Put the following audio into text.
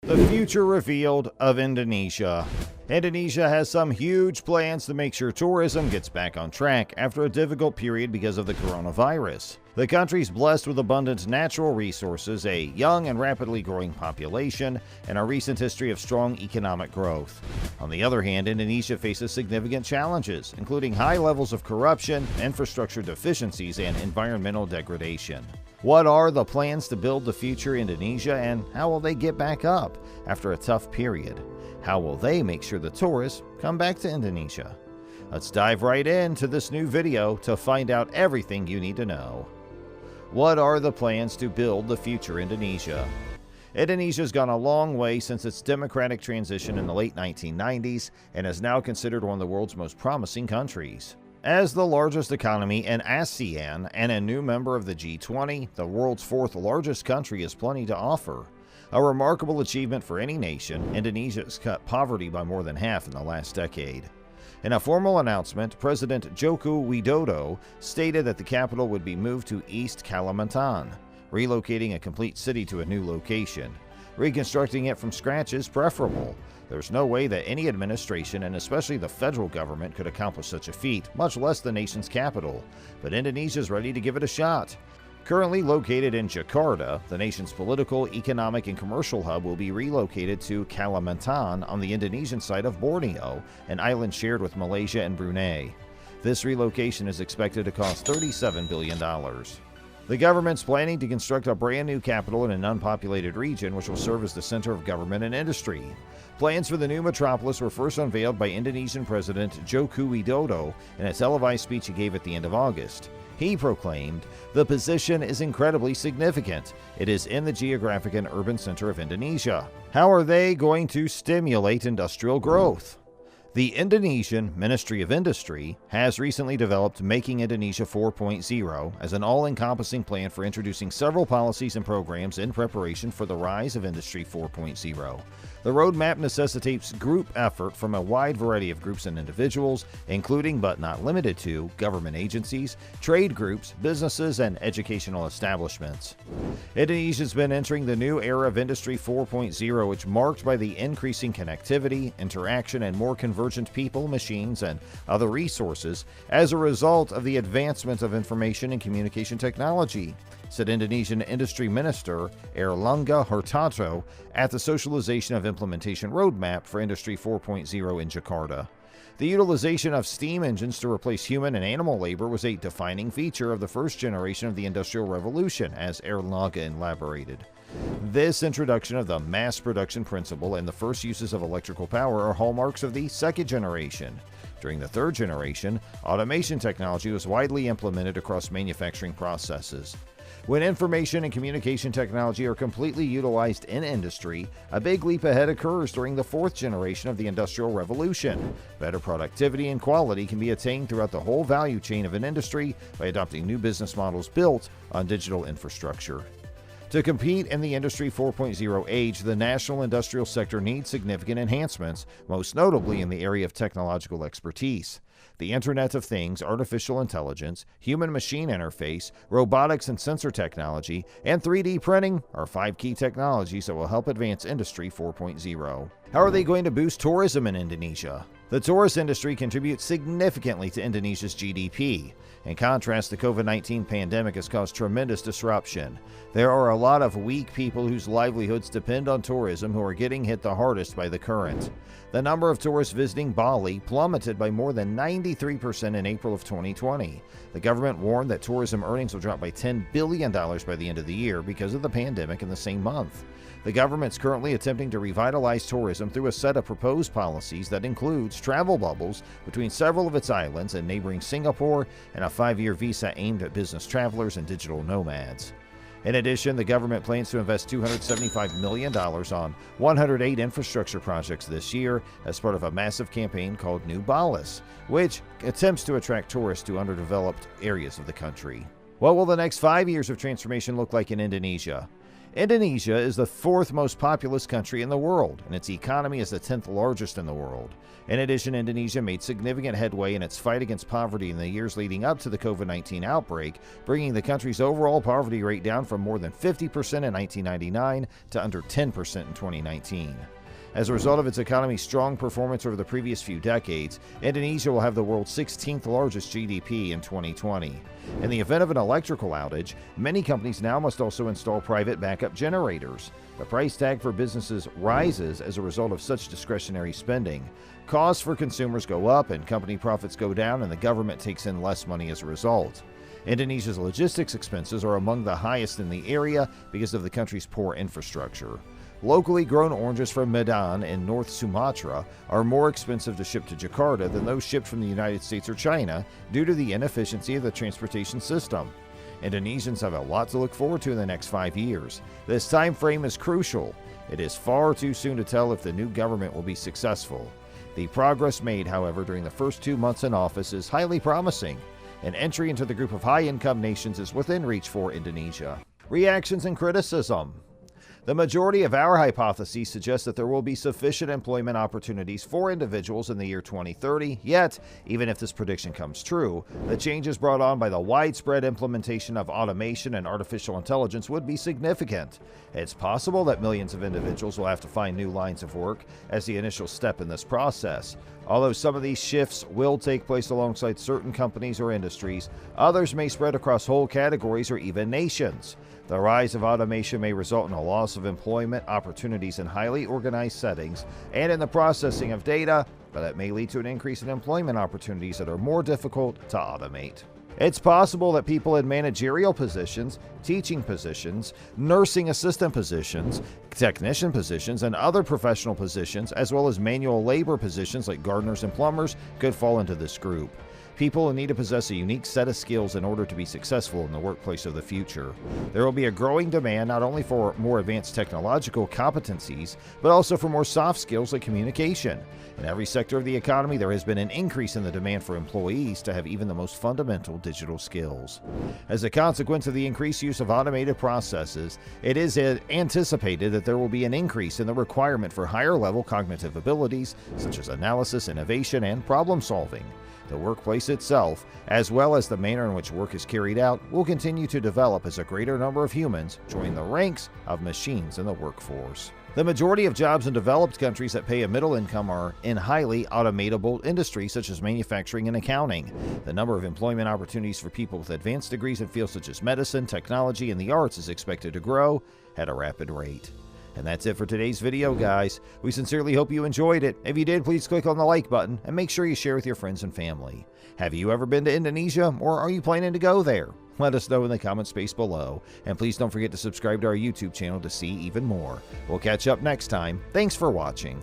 The future revealed of Indonesia. Indonesia has some huge plans to make sure tourism gets back on track after a difficult period because of the coronavirus. The country's blessed with abundant natural resources, a young and rapidly growing population, and a recent history of strong economic growth. On the other hand, Indonesia faces significant challenges, including high levels of corruption, infrastructure deficiencies, and environmental degradation. What are the plans to build the future Indonesia, and how will they get back up after a tough period? How will they make sure the tourists come back to Indonesia? Let's dive right into this new video to find out everything you need to know. What are the plans to build the future Indonesia? Indonesia's gone a long way since its democratic transition in the late 1990s and is now considered one of the world's most promising countries. As the largest economy in ASEAN and a new member of the G20, the world's fourth largest country has plenty to offer. A remarkable achievement for any nation, Indonesia has cut poverty by more than half in the last decade. In a formal announcement, President Joko Widodo stated that the capital would be moved to East Kalimantan, relocating a complete city to a new location. Reconstructing it from scratch is preferable. There's no way that any administration, and especially the federal government, could accomplish such a feat, much less the nation's capital. But Indonesia is ready to give it a shot. Currently located in Jakarta, the nation's political, economic, and commercial hub will be relocated to Kalimantan on the Indonesian side of Borneo, an island shared with Malaysia and Brunei. This relocation is expected to cost $37 billion. The government's planning to construct a brand new capital in an unpopulated region, which will serve as the center of government and industry. Plans for the new metropolis were first unveiled by Indonesian President Joko Widodo in a televised speech he gave at the end of August. He proclaimed, "The position is incredibly significant. It is in the geographic and urban center of Indonesia. How are they going to stimulate industrial growth?" The Indonesian Ministry of Industry has recently developed Making Indonesia 4.0 as an all-encompassing plan for introducing several policies and programs in preparation for the rise of Industry 4.0. The roadmap necessitates group effort from a wide variety of groups and individuals, including but not limited to government agencies, trade groups, businesses, and educational establishments. Indonesia's been entering the new era of Industry 4.0, which marked by the increasing connectivity, interaction, and more convergent people, machines, and other resources as a result of the advancement of information and communication technology, said Indonesian Industry Minister Airlangga Hartarto at the Socialization of Implementation Roadmap for Industry 4.0 in Jakarta. The utilization of steam engines to replace human and animal labor was a defining feature of the first generation of the Industrial Revolution, as Airlangga elaborated. This introduction of the mass production principle and the first uses of electrical power are hallmarks of the second generation. During the third generation, automation technology was widely implemented across manufacturing processes. When information and communication technology are completely utilized in industry, a big leap ahead occurs during the fourth generation of the Industrial Revolution. Better productivity and quality can be attained throughout the whole value chain of an industry by adopting new business models built on digital infrastructure. To compete in the Industry 4.0 age, the national industrial sector needs significant enhancements, most notably in the area of technological expertise. The Internet of Things, artificial intelligence, human-machine interface, robotics and sensor technology, and 3D printing are 5 key technologies that will help advance Industry 4.0. How are they going to boost tourism in Indonesia? The tourist industry contributes significantly to Indonesia's GDP. In contrast, the COVID-19 pandemic has caused tremendous disruption. There are a lot of weak people whose livelihoods depend on tourism who are getting hit the hardest by the current. The number of tourists visiting Bali plummeted by more than 93% in April of 2020. The government warned that tourism earnings will drop by $10 billion by the end of the year because of the pandemic in the same month. The government's currently attempting to revitalize tourism through a set of proposed policies that includes travel bubbles between several of its islands and neighboring Singapore and a 5-year visa aimed at business travelers and digital nomads. In addition, the government plans to invest $275 million on 108 infrastructure projects this year as part of a massive campaign called New Balis, which attempts to attract tourists to underdeveloped areas of the country. What will the next 5 years of transformation look like in Indonesia? Indonesia is the fourth most populous country in the world, and its economy is the 10th largest in the world. In addition, Indonesia made significant headway in its fight against poverty in the years leading up to the COVID-19 outbreak, bringing the country's overall poverty rate down from more than 50% in 1999 to under 10% in 2019. As a result of its economy's strong performance over the previous few decades, Indonesia will have the world's 16th largest GDP in 2020. In the event of an electrical outage, many companies now must also install private backup generators. The price tag for businesses rises as a result of such discretionary spending. Costs for consumers go up and company profits go down, and the government takes in less money as a result. Indonesia's logistics expenses are among the highest in the area because of the country's poor infrastructure. Locally grown oranges from Medan in North Sumatra are more expensive to ship to Jakarta than those shipped from the United States or China due to the inefficiency of the transportation system. Indonesians have a lot to look forward to in the next 5 years. This time frame is crucial. It is far too soon to tell if the new government will be successful. The progress made, however, during the first 2 months in office is highly promising. An entry into the group of high-income nations is within reach for Indonesia. Reactions and criticism. The majority of our hypotheses suggest that there will be sufficient employment opportunities for individuals in the year 2030, yet, even if this prediction comes true, the changes brought on by the widespread implementation of automation and artificial intelligence would be significant. It's possible that millions of individuals will have to find new lines of work as the initial step in this process. Although some of these shifts will take place alongside certain companies or industries, others may spread across whole categories or even nations. The rise of automation may result in a loss of employment opportunities in highly organized settings and in the processing of data, but it may lead to an increase in employment opportunities that are more difficult to automate. It's possible that people in managerial positions, teaching positions, nursing assistant positions, technician positions, and other professional positions, as well as manual labor positions like gardeners and plumbers, could fall into this group. People will need to possess a unique set of skills in order to be successful in the workplace of the future. There will be a growing demand not only for more advanced technological competencies, but also for more soft skills like communication. In every sector of the economy, there has been an increase in the demand for employees to have even the most fundamental digital skills. As a consequence of the increased use of automated processes, it is anticipated that there will be an increase in the requirement for higher-level cognitive abilities, such as analysis, innovation, and problem-solving. The workplace itself, as well as the manner in which work is carried out, will continue to develop as a greater number of humans join the ranks of machines in the workforce. The majority of jobs in developed countries that pay a middle income are in highly automatable industries such as manufacturing and accounting. The number of employment opportunities for people with advanced degrees in fields such as medicine, technology, and the arts is expected to grow at a rapid rate. And that's it for today's video, guys. We sincerely hope you enjoyed it. If you did, please click on the like button and make sure you share with your friends and family. Have you ever been to Indonesia, or are you planning to go there? Let us know in the comment space below. And please don't forget to subscribe to our YouTube channel to see even more. We'll catch up next time. Thanks for watching.